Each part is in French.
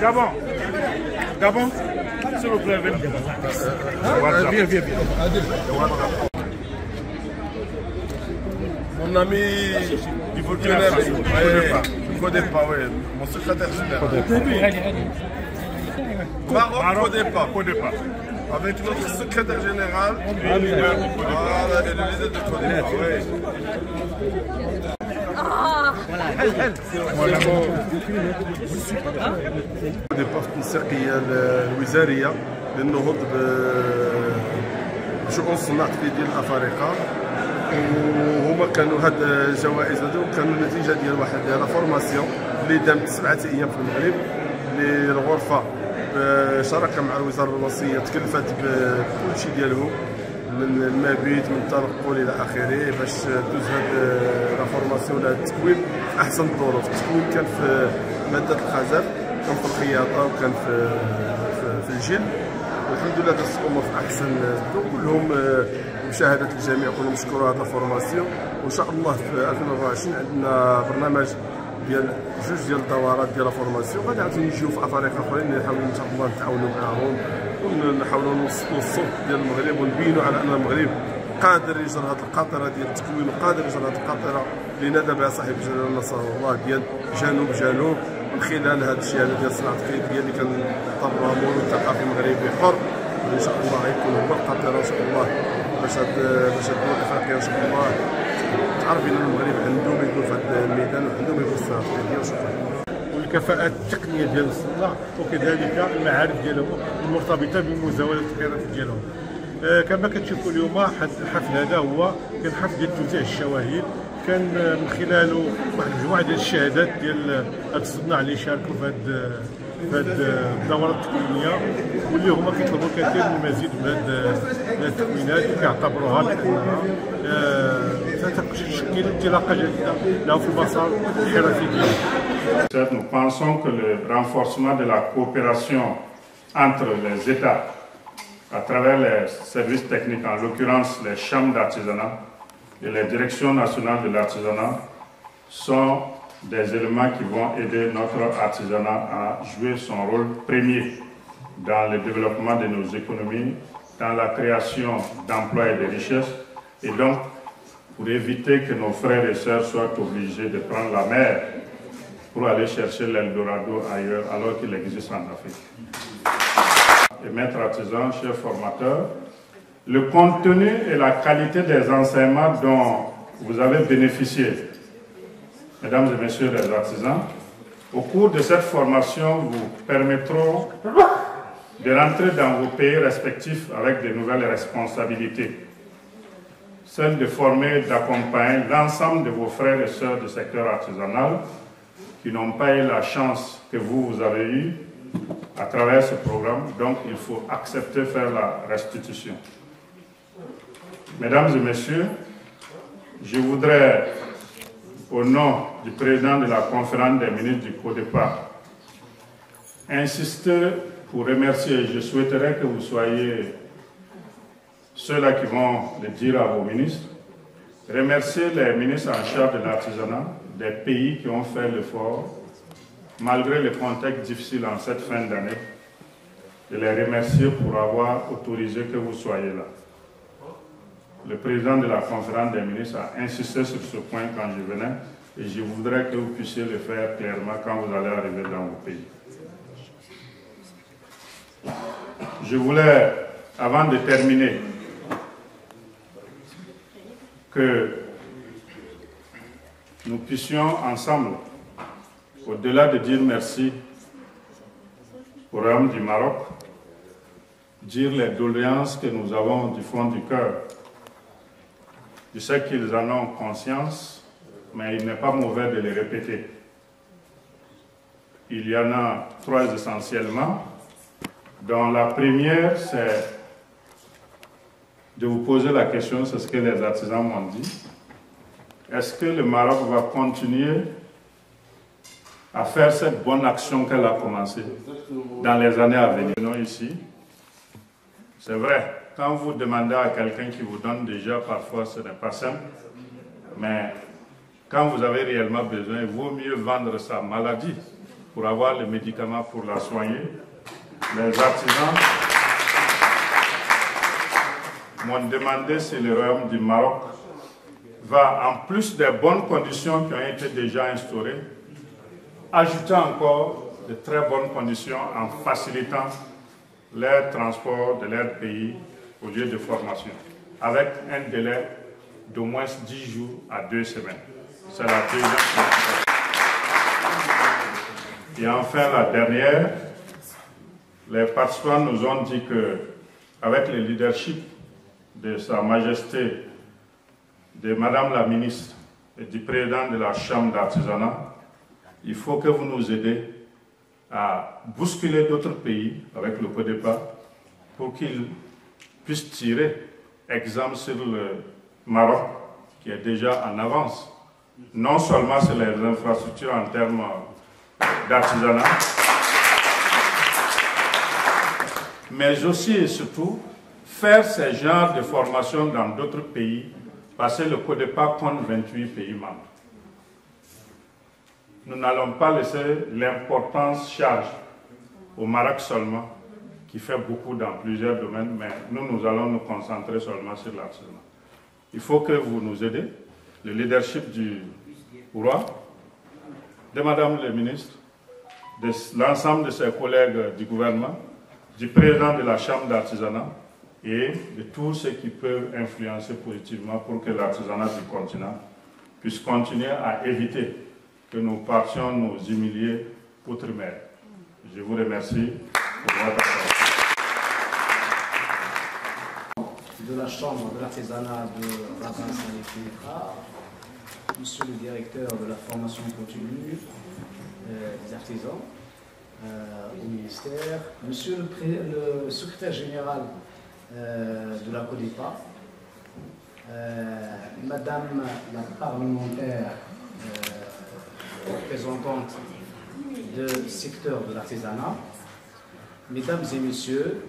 Gabon. Gabon, s'il vous plaît, venez. Viens. Mon ami du Burkina Faso, Codepa, oui, mon secrétaire général. Maroc Codepa. Avec notre secrétaire général, voilà, et le leader de Codepa, oui. Codepa في التنسيقية الوزارية للنهوض بشؤون الصناعة ديال الأفارقة. وهما كانوا هاد الجوائز هادو كانوا نتيجه ديال واحد لا فورماسيون اللي دامت 7 ايام في المغرب، اللي الغرفه بشراكه مع الوزاره الوصيه تكلفت بكل شيء ديالهم، من المبيت من التنقل الى اخره، باش دوز هاد لا فورماسيون ولا التكوين في احسن الظروف. التكوين كان في ماده الخزف، كان في الخياطه، وكان في الجلد، والحمد لله دازت الامور في احسن الضوء. كلهم مشاهدة الجميع، كلهم مشكورين هذا الفورماسيون. وان شاء الله في 2024 عندنا برنامج ديال جوج ديال الدورات ديال الفورماسيون، غادي عاوتاني نجيو في افارقه اخرين نحاولوا ان شاء الله نتعاونوا معاهم ونحاولوا نوصلوا الصوت ديال المغرب ونبينوا على ان المغرب قادر يجر هذه القاطره ديال التكوين، وقادر يجر هذه القاطره اللي نادى بها صاحب الجلاله نصره الله ديال جنوب من خلال هذا الشيء هذا ديال صناعه الخيط اللي كنطبقها مولود ثقافي مغربي حر. ان شاء الله غيكون هو القاطره ان شاء الله باش الدول الافريقيه ان شاء الله تعرف ان المغرب عنده ما يدور في هذا الميدان وعنده ما يدور في الصناعه ديالو. شكرا. والكفاءات التقنيه ديال الصناع وكذلك المعارف ديالهم المرتبطه بمزاوله الحرف ديالهم. كما كتشوفوا اليوم الحفل هذا هو كان حفل ديال توزيع الشواهد، كان من خلاله واحد المجموعه ديال الشهادات ديال هاد الصناع اللي شاركوا في هاد الدورات التكوينيه، واللي هما كيطلبوا الكثير من المزيد من هاد التكوينات، وكيعتبروها بانها ستشكل انطلاقه جديده له في المسار الحرفي ديالو. Nous pensons que le renforcement de la coopération entre les États à travers les services techniques, en l'occurrence les chambres d'artisanat et les directions nationales de l'artisanat, sont des éléments qui vont aider notre artisanat à jouer son rôle premier dans le développement de nos économies, dans la création d'emplois et de richesses, et donc pour éviter que nos frères et sœurs soient obligés de prendre la mer pour aller chercher l'Eldorado ailleurs alors qu'il existe en Afrique. Et maîtres artisans, chers formateurs, le contenu et la qualité des enseignements dont vous avez bénéficié, mesdames et messieurs les artisans, au cours de cette formation vous permettront de rentrer dans vos pays respectifs avec de nouvelles responsabilités, celle de former et d'accompagner l'ensemble de vos frères et sœurs du secteur artisanal qui n'ont pas eu la chance que vous avez eue à travers ce programme. Donc il faut accepter de faire la restitution. Mesdames et messieurs, je voudrais, au nom du président de la conférence des ministres du Codepa, insister pour remercier. Je souhaiterais que vous soyez ceux-là qui vont le dire à vos ministres. Remercier les ministres en charge de l'artisanat des pays qui ont fait l'effort, malgré le contexte difficile en cette fin d'année, et les remercier pour avoir autorisé que vous soyez là. Le président de la conférence des ministres a insisté sur ce point quand je venais, et je voudrais que vous puissiez le faire clairement quand vous allez arriver dans vos pays. Je voulais, avant de terminer, que nous puissions ensemble, au-delà de dire merci au Royaume du Maroc, dire les doléances que nous avons du fond du cœur. Je sais qu'ils en ont conscience, mais il n'est pas mauvais de les répéter. Il y en a 3 essentiellement, dont la première, c'est de vous poser la question, c'est ce que les artisans m'ont dit. Est-ce que le Maroc va continuer à faire cette bonne action qu'elle a commencée dans les années à venir? Non, ici, c'est vrai, quand vous demandez à quelqu'un qui vous donne déjà, parfois ce n'est pas simple, mais quand vous avez réellement besoin, il vaut mieux vendre sa maladie pour avoir les médicaments pour la soigner. Les artisans m'ont demandé si le Royaume du Maroc va, en plus des bonnes conditions qui ont été déjà instaurées, ajouter encore de très bonnes conditions en facilitant leur transport de leur pays au lieu de formation, avec un délai d'au moins 10 jours à 2 semaines. C'est la deuxième chose. Et enfin, la dernière, les participants nous ont dit qu'avec le leadership de Sa Majesté, de Madame la Ministre et du Président de la Chambre d'artisanat, il faut que vous nous aidiez à bousculer d'autres pays avec le CODEPA pour qu'ils puissent tirer exemple sur le Maroc qui est déjà en avance, non seulement sur les infrastructures en termes d'artisanat, mais aussi et surtout faire ce genre de formation dans d'autres pays, parce que le CODEPA compte 28 pays membres. Nous n'allons pas laisser l'importance charge au Maroc seulement, qui fait beaucoup dans plusieurs domaines, mais nous allons nous concentrer seulement sur l'artisanat. Il faut que vous nous aidiez, le leadership du roi, de Madame le ministre, de l'ensemble de ses collègues du gouvernement, du président de la Chambre d'artisanat et de tous ceux qui peuvent influencer positivement pour que l'artisanat du continent puisse continuer à éviter que nous partions nous humilier outre-mer. Je vous remercie pour votre attention. De la Chambre de l'artisanat de Rabat-Salé-Kénétra, Monsieur le directeur de la formation continue des artisans au ministère, Monsieur le secrétaire général de la CODEPA, Madame la parlementaire représentante du secteur de l'artisanat, Mesdames et Messieurs,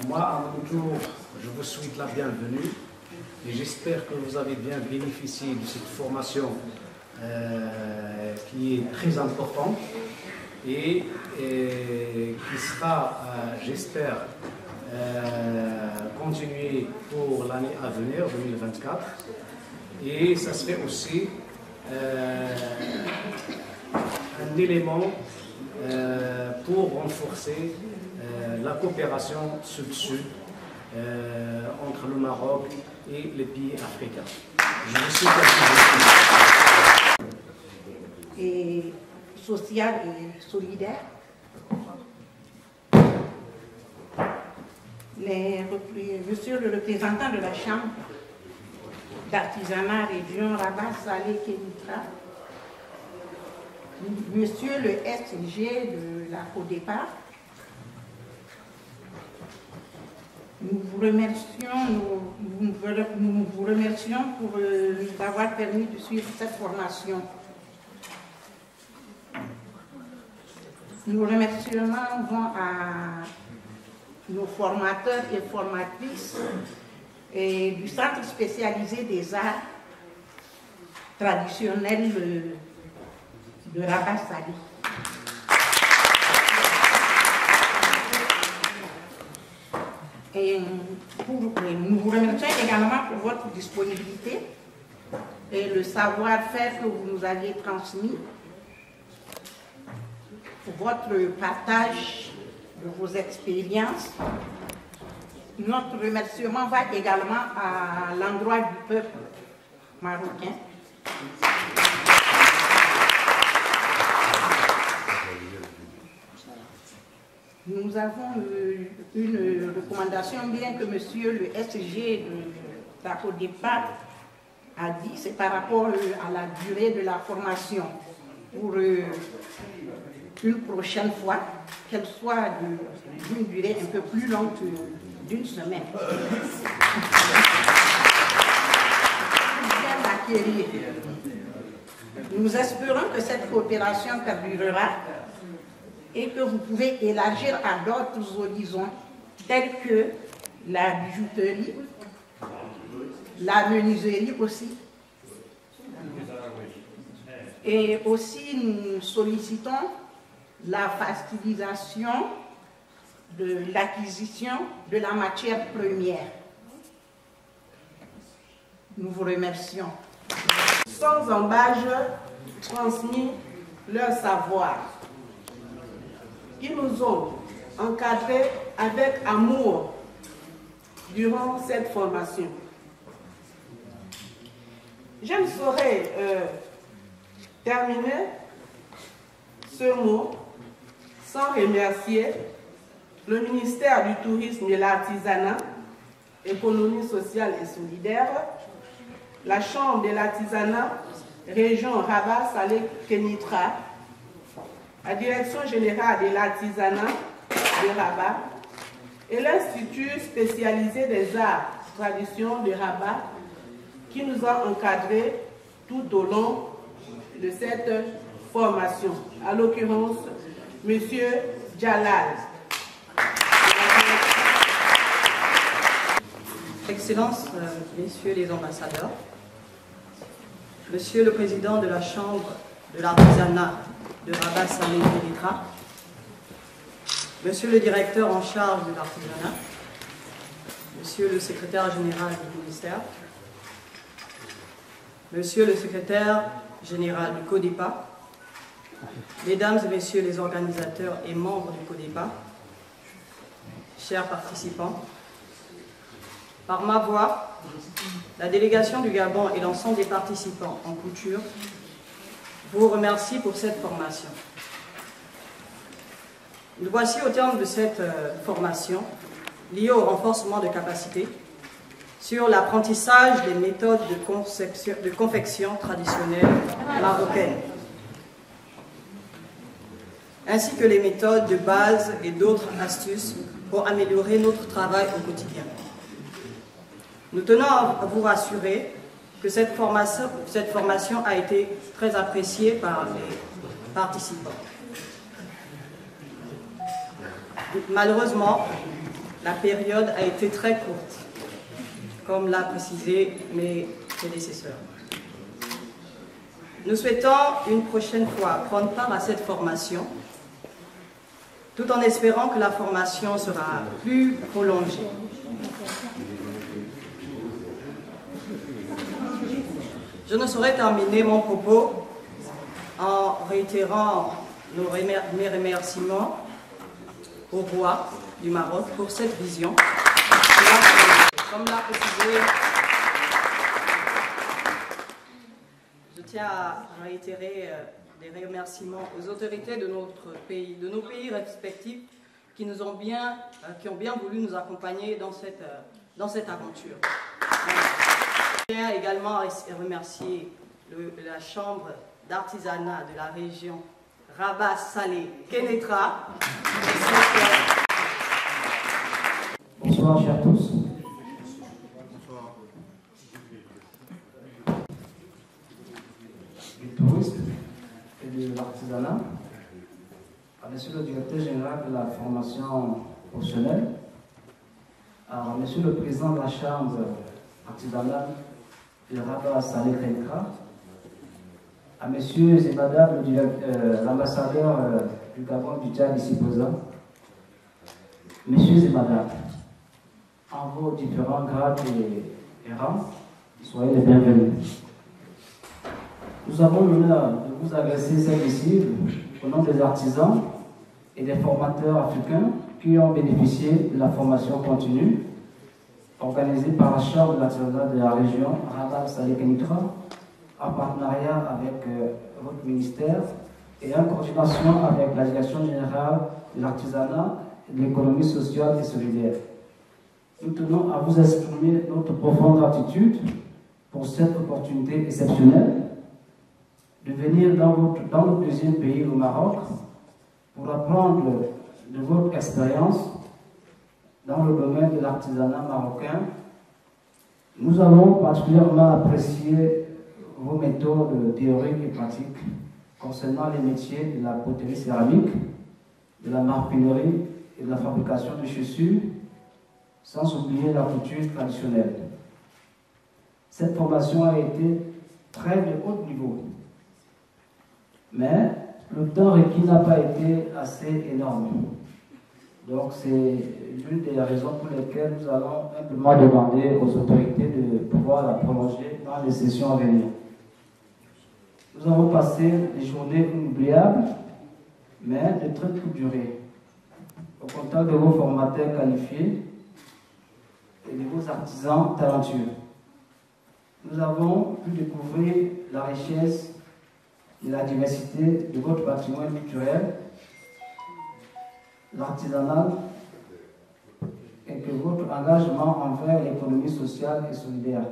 moi à mon tour, je vous souhaite la bienvenue et j'espère que vous avez bien bénéficié de cette formation qui est très importante et qui sera, j'espère, continuée pour l'année à venir, 2024. Et ça serait aussi un élément pour renforcer la coopération sud-sud entre le Maroc et les pays africains. Je vous souhaite et social et solidaire. Monsieur le représentant de la Chambre d'artisanat région Rabat-Salé-Kénétra, Monsieur le SG de la CODEPA, nous vous remercions pour nous avoir permis de suivre cette formation. Nos remerciements vont à nos formateurs et formatrices et du Centre spécialisé des arts traditionnels de Rabat-Salé. Et nous vous remercions également pour votre disponibilité et le savoir-faire que vous nous avez transmis, pour votre partage de vos expériences. Notre remerciement va également à l'endroit du peuple marocain. Nous avons une recommandation, bien que monsieur le SG de la CODEPA a dit, c'est par rapport à la durée de la formation. Pour une prochaine fois, qu'elle soit d'une durée un peu plus longue d'une semaine. Nous espérons que cette coopération perdurera et que vous pouvez élargir à d'autres horizons tels que la bijouterie, la menuiserie aussi, Et aussi, nous sollicitons la facilitation de l'acquisition de la matière première. Nous vous remercions. Sans embâge, transmis leur savoir. Ils nous ont encadrés avec amour durant cette formation. Je ne saurais terminer ce mot sans remercier le ministère du Tourisme et de l'Artisanat, Économie sociale et solidaire, la Chambre de l'Artisanat, Région Rabat-Salé-Kénitra, la Direction générale de l'Artisanat de Rabat et l'Institut spécialisé des arts traditions de Rabat qui nous a encadrés tout au long de cette formation. À l'occurrence, M. Jalal. Excellences, Messieurs les ambassadeurs, Monsieur le Président de la Chambre de l'Artisanat de Rabat-Salé-Kénitra, Monsieur le Directeur en charge de l'Artisanat, Monsieur le Secrétaire général du ministère, Monsieur le Secrétaire général du CODEPA, Mesdames et Messieurs les organisateurs et membres du CODEPA, chers participants, par ma voix, la délégation du Gabon et l'ensemble des participants en couture vous remercie pour cette formation. Nous voici au terme de cette formation liée au renforcement de capacités sur l'apprentissage des méthodes de confection traditionnelles marocaines, ainsi que les méthodes de base et d'autres astuces pour améliorer notre travail au quotidien. Nous tenons à vous rassurer que cette formation a été très appréciée par les participants. Malheureusement, la période a été très courte, comme l'a précisé mes prédécesseurs. Nous souhaitons une prochaine fois prendre part à cette formation, tout en espérant que la formation sera plus prolongée. Je ne saurais terminer mon propos en réitérant mes remerciements au roi du Maroc pour cette vision. Comme l'a précisé, je tiens à réitérer des remerciements aux autorités de notre pays, de nos pays respectifs, qui ont bien voulu nous accompagner dans cette aventure. Je tiens également à remercier la Chambre d'artisanat de la région Rabat-Salé-Kénitra. Bonsoir, chers tous. Du tourisme et de l'artisanat, à Monsieur le Directeur général de la formation professionnelle, à Monsieur le Président de la Chambre artisanale de Rabat-Salé-Kénitra, à Messieurs et Madame l'ambassadeur du Gabon du Tchad ici présent, Messieurs et Madame, en vos différents grades et rangs, soyez les bienvenus. Nous avons l'honneur de vous adresser cette missive au nom des artisans et des formateurs africains qui ont bénéficié de la formation continue organisée par la Chambre de l'artisanat de la région Rabat-Salé-Kénitra en partenariat avec votre ministère et en coordination avec la Direction générale de l'artisanat et de l'économie sociale et solidaire. Nous tenons à vous exprimer notre profonde gratitude pour cette opportunité exceptionnelle de venir dans notre deuxième pays, le Maroc, pour apprendre de votre expérience dans le domaine de l'artisanat marocain. Nous avons particulièrement apprécié vos méthodes théoriques et pratiques concernant les métiers de la poterie céramique, de la marpinerie et de la fabrication de chaussures, sans oublier la couture traditionnelle. Cette formation a été très de haut niveau mais le temps requis n'a pas été assez énorme. Donc c'est l'une des raisons pour lesquelles nous allons simplement demander aux autorités de pouvoir la prolonger dans les sessions à venir. Nous avons passé des journées inoubliables, mais de très courte durée, au contact de vos formateurs qualifiés et de vos artisans talentueux. Nous avons pu découvrir la richesse et la diversité de votre patrimoine culturel, l'artisanat, et que votre engagement envers l'économie sociale et solidaire.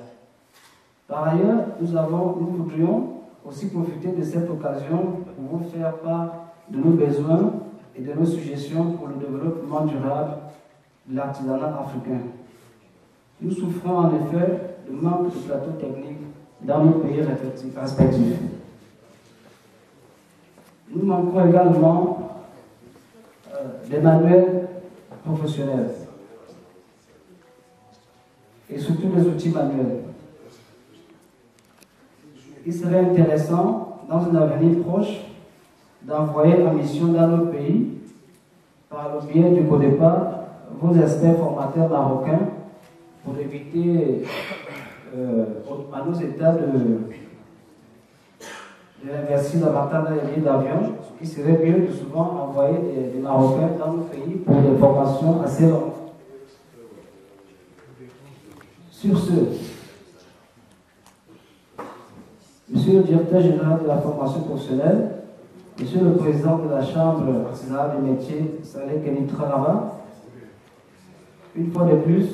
Par ailleurs, nous voudrions aussi profiter de cette occasion pour vous faire part de nos besoins et de nos suggestions pour le développement durable de l'artisanat africain. Nous souffrons en effet de manque de plateaux techniques dans nos pays respectifs. Nous manquons également des manuels professionnels et surtout des outils manuels. Il serait intéressant, dans un avenir proche, d'envoyer en mission dans nos pays, par le biais du CODEPA, vos experts formateurs marocains, pour éviter à nos États de investir davantage dans les billets d'avion. Il serait mieux de souvent envoyer des Marocains dans nos pays pour des formations assez longues. Sur ce, Monsieur le directeur général de la formation professionnelle, Monsieur le président de la Chambre artisanale des métiers, Saleh Kenitra, une fois de plus,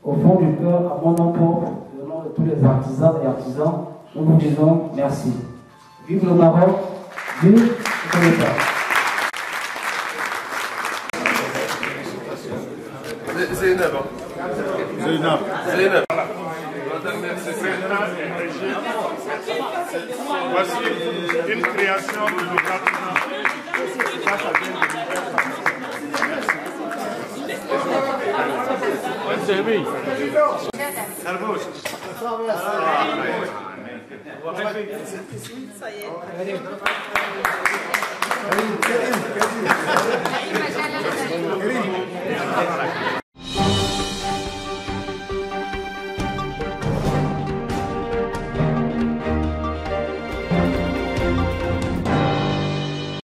au fond du cœur, à mon nom propre, au nom de tous les artisans et artisans, nous vous disons merci. Vive le Maroc, vive le Canada. Zeynep. Voici une création de nos artisans. Ça vient de Ça y est.